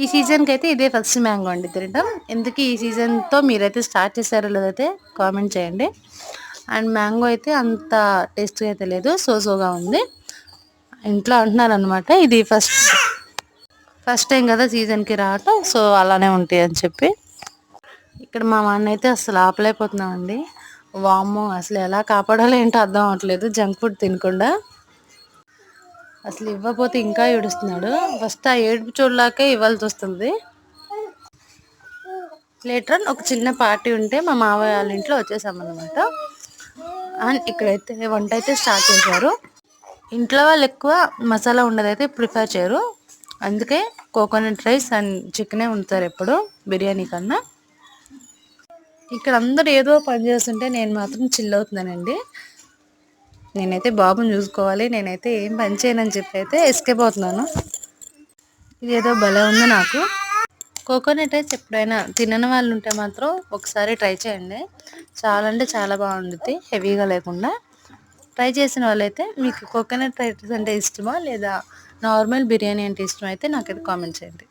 ఈ సీజన్కి అయితే ఇదే ఫస్ట్ మ్యాంగో అండి తినడం. ఎందుకు ఈ సీజన్తో మీరైతే స్టార్ట్ చేశారో లేదైతే కామెంట్ చేయండి. అండ్ మ్యాంగో అయితే అంత టేస్ట్గా అయితే లేదు, సోగా ఉంది. ఇంట్లో అంటున్నారు అనమాట, ఇది ఫస్ట్ టైం కదా సీజన్కి రావటం, సో అలానే ఉంటాయి అని చెప్పి. ఇక్కడ మా వాడిని అయితే అసలు ఆపలేకపోతున్నామండి. వామ్మో, అసలు ఎలా కాపాడాలో ఏంటో అర్థం అవ్వట్లేదు జంక్ ఫుడ్ తినకుండా. అసలు ఇవ్వకపోతే ఇంకా ఏడుస్తున్నాడు. ఫస్ట్ ఆ ఏడుపు చూడలాకే ఇవ్వాల్సి వస్తుంది. లేటర్ ఒక చిన్న పార్టీ ఉంటే మా మావయ్య వాళ్ళ ఇంట్లో వచ్చేసామన్నమాట. అండ్ ఇక్కడైతే వంట అయితే స్టార్ట్ చేశారు. ఇంట్లో వాళ్ళు ఎక్కువ మసాలా ఉండదైతే ప్రిఫర్ చేయరు, అందుకే కోకోనట్ రైస్ అండ్ చికెనే వండుతారు ఎప్పుడు బిర్యానీ కన్నా. ఇక్కడ అందరూ ఏదో పని చేస్తుంటే నేను మాత్రం చిల్ అవుతున్నానండి. నేనైతే బాబుని చూసుకోవాలి, నేనైతే ఏం పని చేయనని చెప్పి అయితే ఎస్కేప్ అవుతున్నాను. ఇదేదో భలే ఉంది నాకు. కోకోనట్ రైస్ ఎప్పుడైనా తినని వాళ్ళు ఉంటే మాత్రం ఒకసారి ట్రై చేయండి. చాలా అంటే చాలా బాగుంటుంది, హెవీగా లేకుండా. ట్రై చేసిన వాళ్ళైతే మీకు కోకోనట్ రైస్ అంటే ఇష్టమా లేదా నార్మల్ బిర్యానీ అంటే ఇష్టమా అయితే నాకైతే కామెంట్ చేయండి.